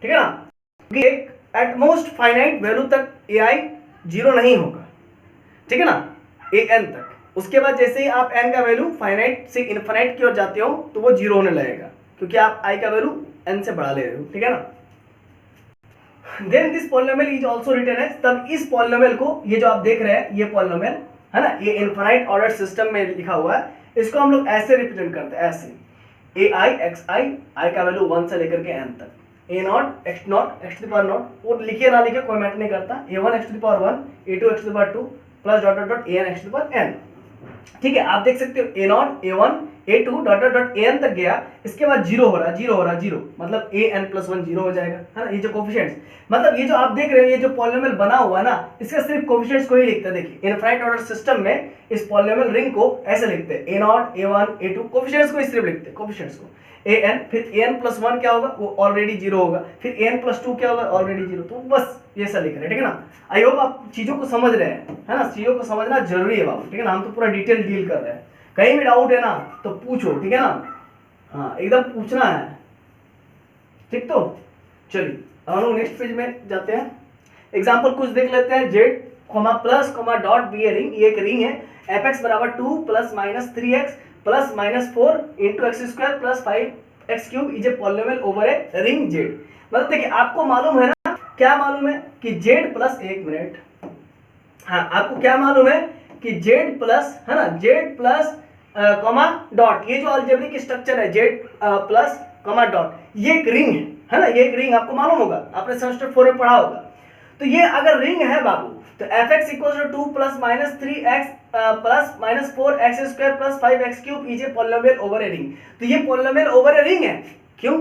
ठीक है ना। एक एट मोस्ट फाइनाइट वैल्यू तक ए आई जीरो नहीं होगा, ठीक है ना, ए एन तक। उसके बाद जैसे ही आप एन का वैल्यू फाइनाइट से इनफाइनाइट की ओर जाते हो तो वो जीरो होने लगेगा, क्योंकि आप आई का वैल्यू एन से बढ़ा ले रहे हो, ठीक है ना। Then this polynomial is also written as, तब इस पॉलिनोमियल को, ये जो आप देख रहे हैं ये पॉलिनोमियल है ना, ये इनफाइनाइट ऑर्डर सिस्टम में लिखा हुआ है, इसको हम लोग ऐसे रिप्रेजेंट करते हैं, ऐसे ए आई एक्स आई का वैल्यू 1 से लेकर के एन तक, a nought x to the power not, वो लिखिए ना लिखिए कोई मैटर नहीं करता, a one x to the power 1, a two x to the power 2 plus dot dot dot a n x to the power n, ठीक है। आप देख सकते हो ए not a one A two dot dot dot a n तक गया, इसके बाद जीरो हो रहा जीरो, मतलब ए एन प्लस 1 जीरो हो जाएगा, है ना। ये जो कोफिशिएंट्स, मतलब ये जो आप देख रहे हो ये जो पॉलिनोमियल बना हुआ है ना, इसका सिर्फ कोफिशिएंट्स को ही लिखते हैं। देखिए इनफाइनाइट ऑर्डर सिस्टम में इस पॉलिनोमियल रिंग को ऐसे लिखते हैं, a not a one A two, coefficients को सिर्फ लिखते हैं, कोफिशिएंट्स को ए एन, फिर ए एन प्लस 1 क्या होगा, वो ऑलरेडी जीरो होगा, फिर ए एन प्लस 2 क्या होगा, ऑलरेडी जीरो। तो बस ये सब लिख रहे हैं, ठीक है ना। आई होप आप चीजों को समझ रहे हैं, है ना, चीजों को समझना जरूरी है बाबू, ठीक है ना। हम तो पूरा डिटेल डील कर रहे हैं, कहीं भी डाउट है ना तो पूछो, ठीक है ना, हाँ एकदम पूछना है, ठीक। तो चलिए हम लोग नेक्स्ट पेज में जाते हैं, एग्जाम्पल कुछ देख लेते हैं। Z comma plus comma dot be a ring, ये एक रिंग है, एफ एक्स बराबर 2 plus minus 3x plus minus 4 into X square plus 5x cube is a polynomial over a ring Z. मतलब देखिए आपको मालूम है ना, क्या मालूम है कि जेड प्लस, एक मिनट, हाँ आपको क्या मालूम है कि जेड प्लस, है ना, जेड प्लस कॉमा डॉट, ये जो अलजेब्रिक स्ट्रक्चर है जेड प्लस कॉमा डॉट, ये एक रिंग है ना, ये एक रिंग आपको मालूम होगा, आपने सेमेस्टर 4 में पढ़ा होगा। तो ये अगर रिंग है बाबू तो F X equal to 2 plus minus 3x plus minus 4x square plus 5x cube is a polynomial over a ring. तो ये पॉलिनोमियल ओवर ए रिंग है, क्यों,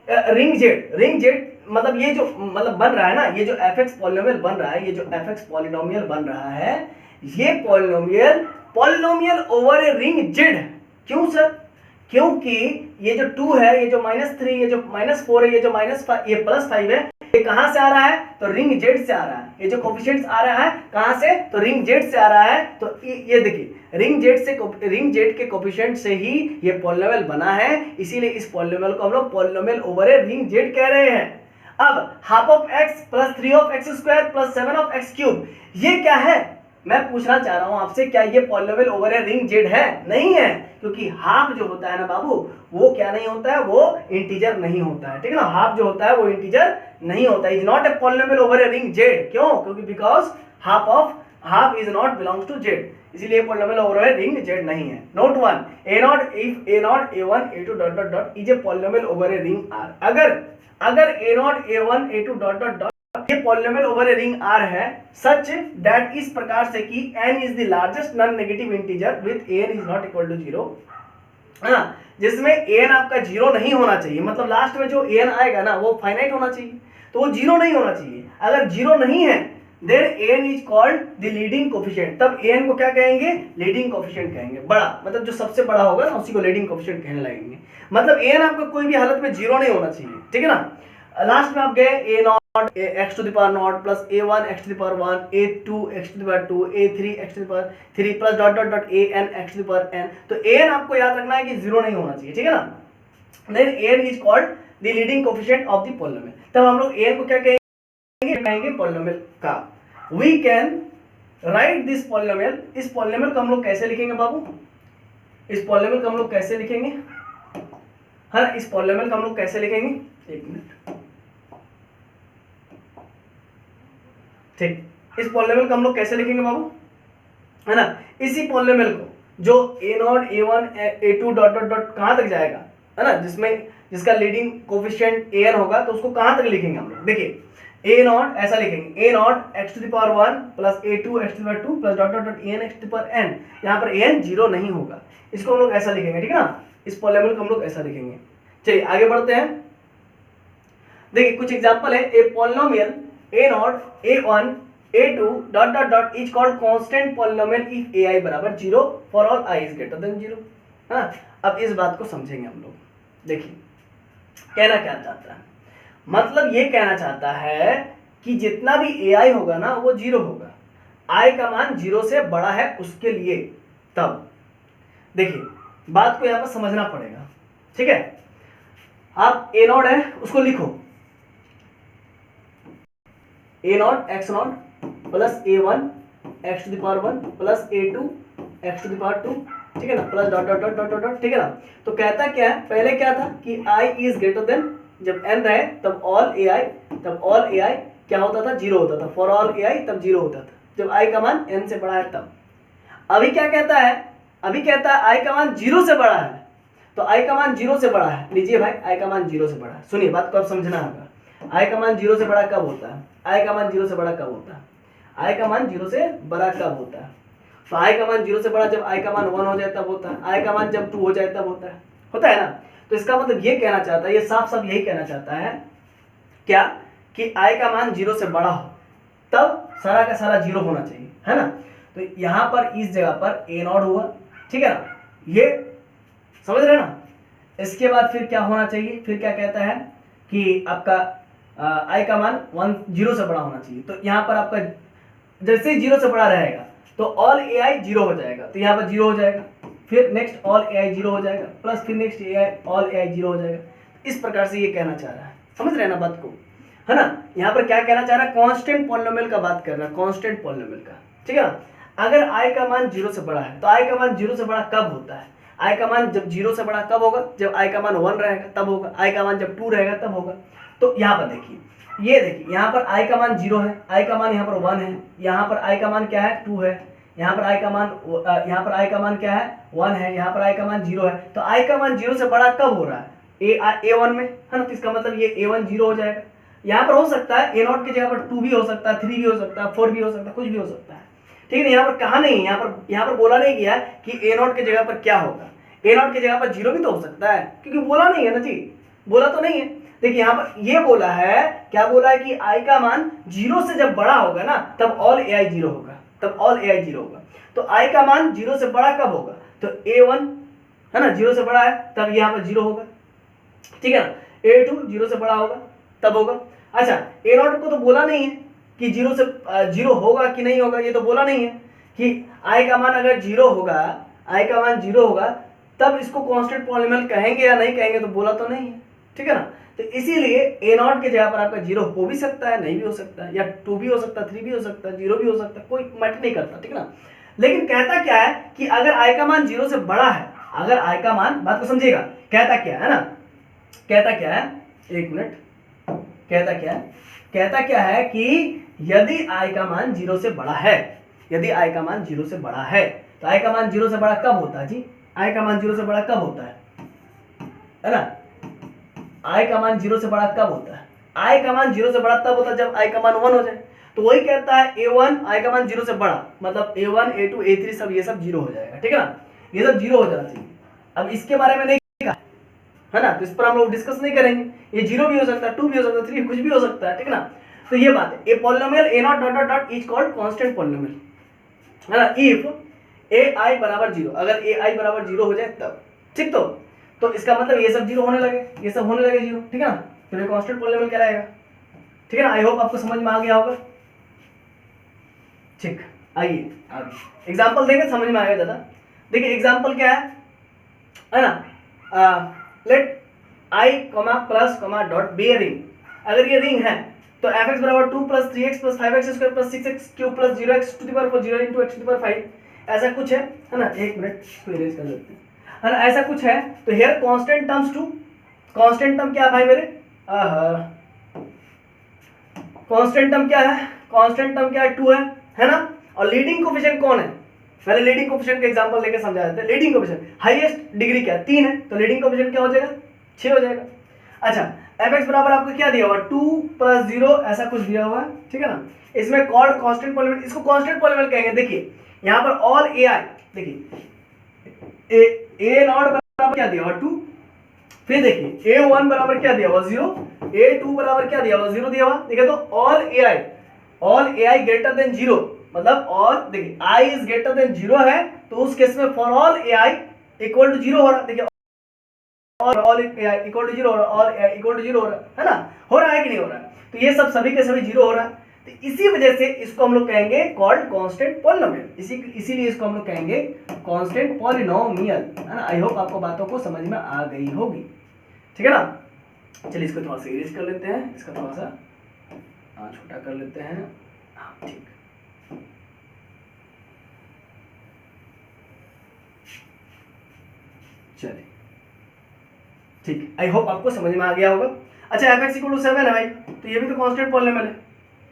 रिंग जेड मतलब ये जो मतलब बन रहा है ना, ये जो एफ एक्स पॉलिनोमियल बन रहा है, ये जो एफ एक्स पॉलिनोमियल बन रहा है, ये polynomial over a ring Z. क्यों सर, क्योंकि ये जो 2 है, ये जो -3, ये जो -4 है, ये जो -5, ये +5 है, ये कहां से आ रहा है, तो रिंग जेड से आ रहा है। ये जो कोफिशिएंट्स आ रहा है कहां से, तो रिंग जेड से आ रहा है। तो ये देखिए रिंग जेड के कोफिशिएंट से ही ये पॉलिनोमियल बना है, इसीलिए इस पॉलिनोमियल को हम लोग polynomial over a ring Z कह रहे हैं। अब half of x plus 3 of x square plus 7 of x cube, ये क्या है, मैं पूछना चाह रहा हूं आपसे, क्या ये polynomial over a ring Z है? नहीं है, क्योंकि हाफ जो होता है ना बाबू, वो क्या नहीं होता है, वो इंटीजर नहीं होता है, ठीक है ना। हाफ जो होता है वो इंटीजर नहीं होता है, is not a polynomial over a ring Z. क्यों, क्योंकि because half is not belongs to Z, इसीलिए polynomial over a ring Z नहीं है। Note 1, a nought if a not a one A two dot dot dot is a polynomial over a ring R. अगर a not a one A two dot dot dot ये polynomial over a ring R है, such that इस प्रकार से कि n is the largest non negative integer with n is not equal to 0, जिसमें n आपका 0 नहीं होना चाहिए, मतलब लास्ट में जो n आएगा ना वो फाइनाइट होना चाहिए, तो वो 0 नहीं होना चाहिए। अगर 0 नहीं है then n is called the leading coefficient, तब n को क्या कहेंगे, लीडिंग कोफिशिएंट कहेंगे, बड़ा, मतलब जो सबसे बड़ा होगा ना उसी को लीडिंग कोफिशिएंट कहने लगेंगे। मतलब n आपका कोई भी हालत में 0 नहीं होना चाहिए, ठीक है ना। लास्ट में आप गए a nought x to the power nought plus A one x to the power 1 a two x to the power 2 a three x to the power 3 plus dot dot dot a n x to the power n. तो a N आपको याद रखना है कि 0 नहीं होना चाहिए, ठीक है ना। Then A N is called the leading coefficient of the polynomial. तब हम लोग ए एन को क्या कहेंगे पॉलिनोमियल का। We can write this polynomial, इस पॉलिनोमियल को हम लोग कैसे लिखेंगे बाबू, इस पॉलिनोमियल को हम लोग कैसे लिखेंगे, हाँ इस पॉलिनोमियल को हम लोग कैसे लिखेंगे, एक मिनट, ठीक, इस पॉलिनोमियल को हम लोग कैसे लिखेंगे बाबू, है ना। इसी पॉलिनोमियल को जो a not a one A two dot dot dot कहां तक जाएगा, है ना, जिसका लीडिंग कोफिशिएंट ए एन होगा, तो उसको कहां तक लिखेंगे हम लोग, देखिए ए नॉट ऐसा लिखेंगे, a nought x to the power 1 plus A two x to the power 2 plus dot dot dot a n x to the power n. यहाँ पर ए एन 0 नहीं होगा, इसको हम लोग ऐसा लिखेंगे, ठीक है ना। इस पॉलिनोमियल को हम लोग ऐसा लिखेंगे। चलिए आगे बढ़ते हैं, देखिए कुछ एग्जांपल है। A polynomial A not a one A two dot dot dot is called constant polynomial if a i बराबर 0 for all i is greater than 0। हाँ, अब इस बात को समझेंगे हम लोग। देखिए कहना क्या चाहता है, मतलब ये कहना चाहता है कि जितना भी ए आई होगा ना वो 0 होगा, आई का मान 0 से बड़ा है उसके लिए। तब देखिए बात को यहाँ पर समझना पड़ेगा, ठीक है। आप ए नॉट है उसको लिखो, a nought x not plus A1 x to the power 1 plus A2 x to the power 2, ठीक है ना, plus dot dot dot dot dot dot, ठीक है ना। तो कहता क्या है, पहले क्या था कि i इज ग्रेटर देन, जब n रहे तब ऑल ai क्या होता था, 0 होता था, फॉर ऑल ai तब 0 होता था, जब i का मान n से बड़ा है तब। अभी क्या कहता है, अभी कहता है i का मान 0 से बड़ा है, तो i का मान 0 से बड़ा है, लीजिए भाई i का मान 0 से बड़ा है, सुनिए बात को अब समझना होगा। i का मान 0 से बड़ा कब होता है, i का मान 0 से बड़ा कब होता है, i का मान 0 से बड़ा कब होता है, तो i का मान 0 से बड़ा जब i का मान 1 हो जाए तब होता है, i का मान जब 2 हो जाए तब होता है ना। तो इसका मतलब ये कहना चाहता है, ये साफ साफ यही कहना चाहता है क्या, कि i का मान 0 से बड़ा हो तब सारा का सारा 0 होना चाहिए, है ना। तो यहाँ पर इस जगह पर a नॉट हुआ, ठीक है ना, ये समझ रहे ना। इसके बाद फिर क्या होना चाहिए, फिर क्या कहता है कि आपका i का मान 0 से बड़ा होना चाहिए, तो यहाँ पर आपका जैसे ही 0 से बड़ा रहेगा तो ऑल ai 0 हो जाएगा, तो यहाँ पर 0 हो जाएगा, फिर नेक्स्ट ऑल ai 0 हो जाएगा, प्लस फिर नेक्स्ट ऑल ai 0 हो जाएगा। इस प्रकार से ये कहना चाह रहा है, समझ रहे हैं ना बात को, है ना। यहाँ पर क्या कहना चाह रहा है, कांस्टेंट पॉलिनोमियल का बात कर रहा है, कांस्टेंट पॉलिनोमियल का, ठीक है ना। अगर i का मान 0 से बड़ा है तो i का मान 0 से बड़ा कब होता है, i का मान जब 0 से बड़ा कब होगा, जब i का मान 1 रहेगा तब होगा, i का मान जब 2 रहेगा तब होगा। तो यहाँ पर देखिए, ये देखिए यहाँ पर i का मान 0 है, i का मान यहाँ पर 1 है, यहाँ पर i का मान क्या है 2 है, यहाँ पर i का मान i का मान क्या है 1 है, यहाँ पर i का मान 0 है। तो i का मान 0 से बड़ा कब हो रहा है, a1 में, है ना। तो इसका मतलब ये a1 0 हो जाएगा। यहाँ पर हो सकता है a नॉट की जगह पर 2 भी हो सकता है, 3 भी हो सकता है, 4 भी हो सकता है, कुछ भी हो सकता है, ठीक है ना। यहाँ पर कहा नहीं, यहाँ पर बोला नहीं गया कि a नॉट की जगह पर क्या होगा, a नॉट की जगह पर 0 भी तो हो सकता है, क्योंकि बोला नहीं है ना जी, बोला तो नहीं है। देखिए यहाँ पर ये बोला है, क्या बोला है कि i का मान 0 से जब बड़ा होगा ना तब ऑल ai 0 होगा, तब ऑल ai 0 होगा। तो i का मान 0 से बड़ा कब होगा, तो a1 है ना 0 से बड़ा है तब यहाँ पर 0 होगा, ठीक है ना। a2 0 से बड़ा होगा तब होगा। अच्छा a नॉट को तो बोला नहीं है कि 0 से 0 होगा कि नहीं होगा, ये तो बोला नहीं है कि i का मान अगर 0 होगा, i का मान 0 होगा तब इसको कांस्टेंट पॉलिनोमियल कहेंगे या नहीं कहेंगे, तो बोला तो नहीं है, ठीक है ना। तो इसीलिए a नॉट के जगह पर आपका 0 हो भी सकता है, नहीं भी हो सकता है, या 2 भी हो सकता है, 3 भी हो सकता है, 0 भी हो सकता है, कोई मैटर नहीं करता, ठीक है ना। लेकिन कहता क्या है कि अगर i का मान 0 से बड़ा है, अगर i का मान, बात को समझिएगा, कहता क्या है ना, कहता क्या है, एक मिनट, कहता क्या है कि यदि i का मान 0 से बड़ा है, यदि i का मान 0 से बड़ा है, तो i का मान 0 से बड़ा कब होता है जी, i का मान 0 से बड़ा कब होता है ना, i का मान 0 से बड़ा कब होता है, i का मान 0 से बड़ा तब होता है जब i का मान 1 हो जाए। तो वही कहता है a1 i का मान 0 से बड़ा, मतलब a1 a2 a3 सब ये सब 0 हो जाएगा, ठीक है ना, ये सब 0 हो जाना चाहिए। अब इसके बारे में नहीं कहा है ना, तो इस पर हम लोग डिस्कस नहीं करेंगे, ये 0 भी हो सकता है, 2 भी हो सकता है, 3 कुछ भी हो सकता है, ठीक है ना। तो ये बात है, a polynomial a not dot dot dot is called constant polynomial, है ना, इफ ai बराबर 0, अगर ai बराबर 0 हो जाए तब, ठीक। तो इसका मतलब ये सब 0 होने लगे, ये सब होने लगे 0, ठीक है ना। तो ये कांस्टेंट पॉलिनोमियल क्या रहेगा, ठीक है ना। आई होप आपको समझ में आ गया होगा, ठीक। आइए आगे एग्जांपल देंगे, समझ में आएगा ज़्यादा। देखिए एग्जांपल क्या है ना, let i plus dot be a ring. अगर ये रिंग है तो f(x) बराबर 2 plus 3x plus 5x square plus 6x cube plus 0x to the power 4 0 into x to the power 5 ऐसा कुछ है ना। एक मिनट इसको इरेज कर लेते हैं, है ना, ऐसा कुछ है। तो here constant terms 2, constant term क्या भाई मेरे, कांस्टेंट टर्म क्या है, कांस्टेंट टर्म क्या है 2 है ना। और लीडिंग कोफिशिएंट कौन है, पहले लीडिंग कोफिशिएंट का एग्जांपल लेके समझा देते हैं। लीडिंग कोफिशिएंट हाईएस्ट डिग्री क्या है 3 है, तो लीडिंग कोफिशिएंट क्या हो जाएगा 6 हो जाएगा। अच्छा f(x) बराबर आपको क्या दिया हुआ 2 प्लस 0 ऐसा कुछ दिया हुआ है, ठीक है ना। इसमें कॉल्ड कांस्टेंट पॉलिनोमियल, इसको कांस्टेंट पॉलिनोमियल कहेंगे। देखिए यहाँ पर ऑल ai, देखिए a नॉट बराबर क्या दिया हुआ 2, फिर देखिए a1 बराबर क्या दिया हुआ 0, a2 बराबर क्या दिया हुआ 0 दिया हुआ। देखिए तो ऑल ai ग्रेटर देन 0, मतलब और देखिए i इज ग्रेटर देन 0 है, तो उस केस में for all ai equal to 0 हो रहा है। देखिए और ऑल ai इक्वल टू 0 हो रहा है, ऑल ai इक्वल टू 0 हो रहा है ना, हो रहा है कि नहीं हो रहा है। तो ये सब सभी के सभी 0 हो रहा है, तो इसी वजह से इसको हम लोग कहेंगे कॉल्ड कांस्टेंट पॉलिनोमियल। इसीलिए इसको हम लोग कहेंगे कांस्टेंट पॉलिनोमियल, है ना। आई होप आपको बातों को समझ में आ गई होगी, ठीक है ना। चलिए इसको थोड़ा सा इरेज कर लेते हैं, इसका थोड़ा सा छोटा कर लेते हैं, हाँ ठीक, चलिए ठीक, आई होप आपको समझ में आ गया होगा। अच्छा एफ एक्स इक्वल टू 7 है भाई, तो ये भी तो कांस्टेंट पॉलिनोमियल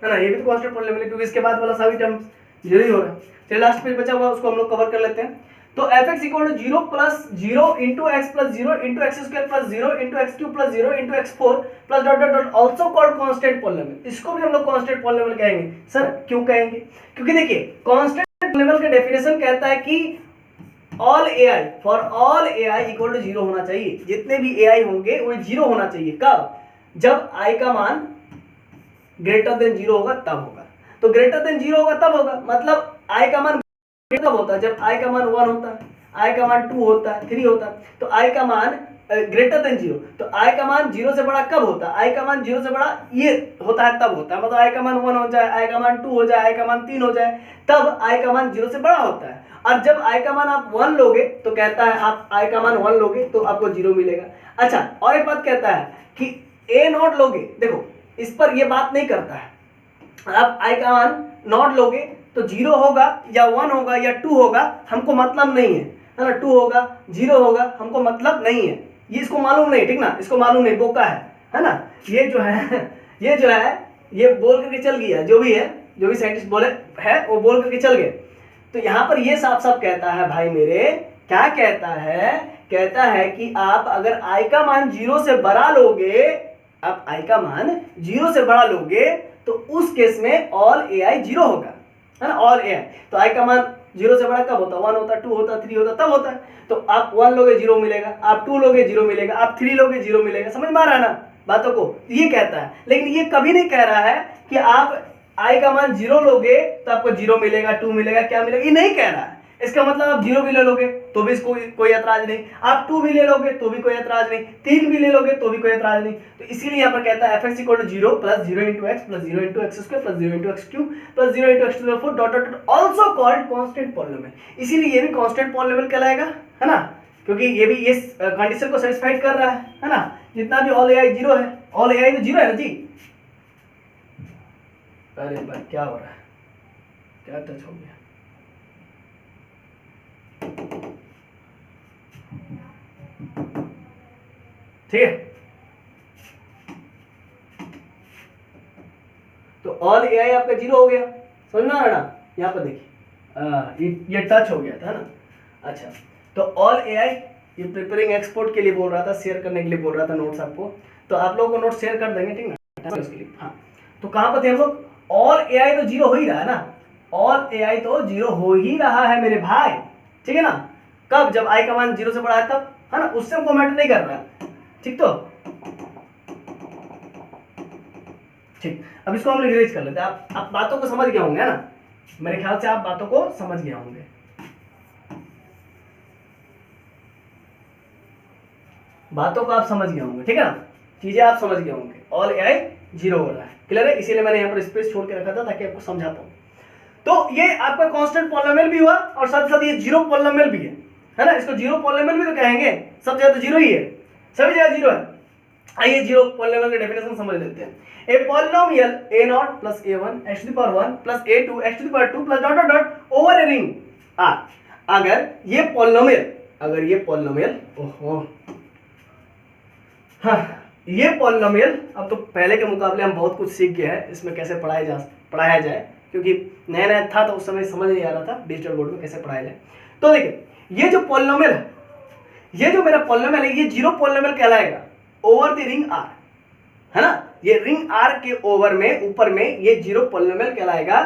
है ना, ये भी तो कांस्टेंट पॉलिनोमियल है क्योंकि इसके बाद वाला सभी टर्म्स जीरो ही हो रहा है। चलिए लास्ट पेज बचा हुआ उसको हम लोग कवर कर लेते हैं। तो F X equal to 0 plus 0 into X plus 0 into X square plus 0 into X cube plus 0 into X 4 plus dot dot dot also called constant polynomial. इसको भी हम लोग कांस्टेंट पॉलिनोमियल कहेंगे। सर क्यों कहेंगे? क्योंकि देखिए कांस्टेंट पॉलिनोमियल का डेफिनेशन कहता है कि all A I, for all A I equal to 0 होना चाहिए, जितने भी ए आई होंगे वो 0 होना चाहिए। कब? जब आई का मान ग्रेटर देन 0 होगा तब होगा। तो ग्रेटर देन 0 होगा तब होगा, मतलब आई का मान कब होता है? जब आई का मान 1 होता है, आई का मान 2 होता है, 3 होता है, तो आई का मान ग्रेटर देन 0। तो आई का मान 0 से बड़ा कब होता है? आई का मान 0 से बड़ा ये होता है तब होता है, मतलब आई का मान 1 हो जाए, आई का मान 2 हो जाए, आई का मान 3 हो जाए, तब आई का मान 0 से बड़ा होता है। और जब आई का मान आप 1 लोगे तो कहता है आप आई का मान 1 लोगे तो आपको 0 मिलेगा। अच्छा और एक बात कहता है कि ए नॉट लोगे, देखो इस पर ये बात नहीं करता है, आप आई का मान नॉट लोगे तो 0 होगा या 1 होगा या 2 होगा हमको मतलब नहीं है ना, 2 होगा 0 होगा हमको मतलब नहीं है, ये इसको मालूम नहीं, ठीक ना, इसको मालूम नहीं, बोका है ना, ये जो है ये बोल करके चल गया, जो भी साइंटिस्ट बोले है वो बोल करके चल गए। तो यहाँ पर ये साफ साफ कहता है भाई मेरे, क्या कहता है? कहता है कि आप अगर आई का मान 0 से बड़ा लोगे, आप आई का मान 0 से बड़ा लोगे तो उस केस में ऑल ए आई 0 होगा, है ना, ऑल ए आई। तो आई का मान 0 से बड़ा कब होता है? 1 होता है, 2 होता है, 3 होता है, तब होता है। तो आप 1 लोगे 0 मिलेगा, आप 2 लोगे 0 मिलेगा, आप 3 लोगे 0 मिलेगा। समझ में आ रहा है ना बातों को? ये कहता है, लेकिन ये कभी नहीं कह रहा है कि आप आई का मान 0 लोगे तो आपको 0 मिलेगा, 2 मिलेगा, क्या मिलेगा, ये नहीं कह रहा है। इसका मतलब आप 0 भी ले लोगे तो भी इसको कोई ऐतराज नहीं, आप 2 भी ले लोगे तो भी कोई ऐतराज नहीं, 3 भी ले लोगे तो भी कोई ऐतराज नहीं। तो इसीलिए यहाँ पर कहता है F X equal to 0 plus 0 into X plus 0 into X square plus 0 into X cube plus 0 into X to the 4 dot dot dot also called constant polynomial. इसीलिए ये भी कांस्टेंट पॉलिनोमियल कहलाएगा, है ना, क्योंकि ये भी इस कंडीशन को सेटिस्फाइड कर रहा है ना, जितना भी ऑल ए आई 0 है, ऑल ए आई तो 0 है ना जी। अरे भाई क्या हो रहा है, क्या टच हो गया? ठीक है, तो ऑल ए आई आपका 0 हो गया, समझ में आ रहा ना? यहाँ पर देखिए ये टच हो गया था ना। अच्छा तो ऑल ए आई ये प्रिपेयरिंग एक्सपोर्ट के लिए बोल रहा था, शेयर करने के लिए बोल रहा था नोट्स आपको, तो आप लोगों को नोट शेयर कर देंगे, ठीक ना, उसके लिए। हाँ तो कहाँ पर थे हम लोग? ऑल ए आई तो 0 हो ही रहा है ना, ऑल ए आई तो 0 हो ही रहा है मेरे भाई, ठीक है ना। कब? जब आई का मान 0 से बड़ा है तब, है ना, उससे हमको मैटर नहीं कर रहा है, ठीक। तो ठीक, अब इसको हम रिवाइज कर लेते हैं। आप बातों को समझ गए होंगे, है ना, मेरे ख्याल से आप बातों को समझ गए होंगे। बातों को आप समझ गए होंगे, ठीक है ना, चीजें आप समझ गए होंगे। ऑल ए आई 0 हो रहा है, क्लियर है, इसीलिए मैंने यहाँ पर स्पेस छोड़ के रखा था ताकि आपको समझा पाऊँ। तो ये आपका कांस्टेंट पॉलिनोमियल भी हुआ और साथ साथ ये 0 पॉलिनोमियल भी है ना, इसको 0 पॉलिनोमियल भी तो कहेंगे, सब जगह तो 0 ही है, सभी जगह 0 है। आइए 0 पॉलिनोमियल का डेफिनेशन समझ लेते हैं। A polynomial a0 plus a1 x to the power 1 plus a2 x to the power 2 plus dot dot dot over a ring R। अगर ये पॉलिनोमियल ओहो हाँ ये पॉलिनोमियल, अब तो पहले के मुकाबले हम बहुत कुछ सीख गए हैं इसमें कैसे पढ़ाया जाए, क्योंकि नया नया था तो उस समय समझ नहीं आ रहा था डिजिटल बोर्ड में कैसे पढ़ाया जाए। तो देखिए ये जो पॉलिनोमियल है, ये जो मेरा पॉलिनोमियल है, ये 0 पॉलिनोमियल कहलाएगा ओवर द रिंग R, है ना, ये रिंग R के ओवर में ऊपर में ये 0 पॉलिनोमियल कहलाएगा।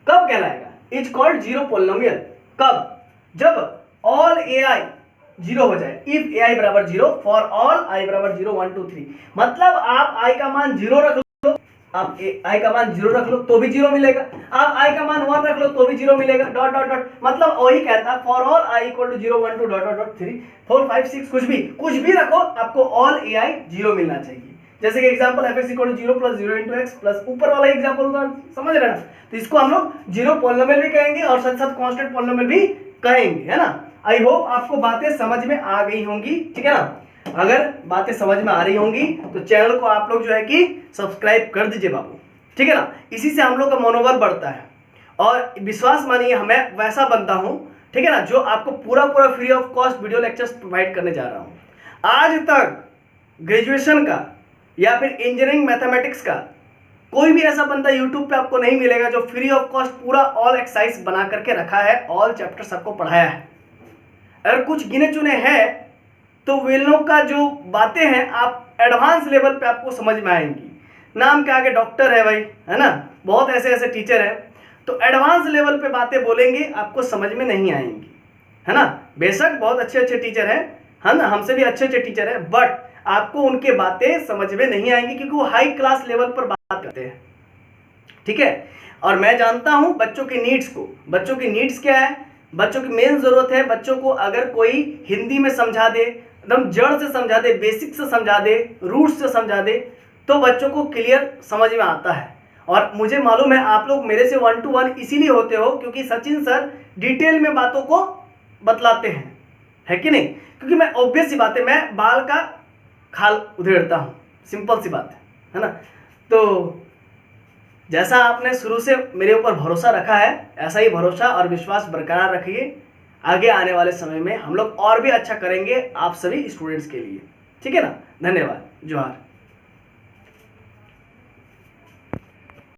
कब कहलाएगा? Is called 0 polynomial. कब? जब ऑल ए आई 0 हो जाए, इफ ए आई बराबर 0 फॉर ऑल आई बराबर 0 1 2 3, मतलब आप आई का मान 0 रख लो, आप आई का मान 0 रख लो तो भी 0 मिलेगा, आप आई का मान 1 रख लो तो भी 0 मिलेगा, डॉट डॉट डॉट, मतलब वही कहता है for all I equal to 0 1 2 dot dot dot 3 4 5 6 कुछ भी रखो, आपको ऑल ए आई 0 मिलना चाहिए। जैसे कि example F X equal to 0 plus 0 into X plus ऊपर वाला एग्जांपल था, समझ रहे ना, तो इसको हम लोग 0 पॉलिनोमियल भी कहेंगे और साथ साथ कांस्टेंट पॉलिनोमियल भी कहेंगे, है ना। आई होप आपको बातें समझ में आ गई होंगी, ठीक है ना। अगर बातें समझ में आ रही होंगी तो चैनल को आप लोग जो है कि सब्सक्राइब कर दीजिए बाबू। ठीक है ना। इसी से हम लोग का मनोबल बढ़ता है और विश्वास मानिए मैं वैसा बनता हूँ, ठीक है ना, जो आपको पूरा पूरा free of cost video lectures provide करने जा रहा हूँ। आज तक ग्रेजुएशन का या फिर इंजीनियरिंग मैथमेटिक्स का कोई भी ऐसा बंदा यूट्यूब पे आपको नहीं मिलेगा जो फ्री ऑफ कॉस्ट पूरा ऑल एक्सरसाइज बना करके रखा है, ऑल चैप्टर्स आपको पढ़ाया है। अगर कुछ गिने चुने हैं तो वे लोग का जो बातें हैं आप एडवांस लेवल पे आपको समझ में आएंगी। नाम के आगे डॉक्टर है भाई, है ना, बहुत ऐसे ऐसे टीचर हैं, तो एडवांस लेवल पे बातें बोलेंगे आपको समझ में नहीं आएंगी, है ना। बेशक बहुत अच्छे अच्छे टीचर हैं, है ना, हमसे भी अच्छे अच्छे टीचर हैं, बट आपको उनके बातें समझ में नहीं आएंगी क्योंकि वो हाई क्लास लेवल पर बात करते हैं, ठीक है। और मैं जानता हूं बच्चों की नीड्स को, बच्चों की नीड्स क्या है, बच्चों की मेन जरूरत है, बच्चों को अगर कोई हिंदी में समझा दे, एकदम जड़ से समझा दे, बेसिक से समझा दे, रूट से समझा दे, तो बच्चों को क्लियर समझ में आता है। और मुझे मालूम है आप लोग मेरे से 1 to 1 इसीलिए होते हो क्योंकि सचिन सर डिटेल में बातों को बतलाते हैं, है कि नहीं। क्योंकि मैं ऑब्वियस सी बात है, मैं बाल का खाल उधेड़ता हूँ, सिंपल सी बात है ना। तो जैसा आपने शुरू से मेरे ऊपर भरोसा रखा है, ऐसा ही भरोसा और विश्वास बरकरार रखिए। आगे आने वाले समय में हम लोग और भी अच्छा करेंगे आप सभी स्टूडेंट्स के लिए, ठीक है ना। धन्यवाद, जोहार।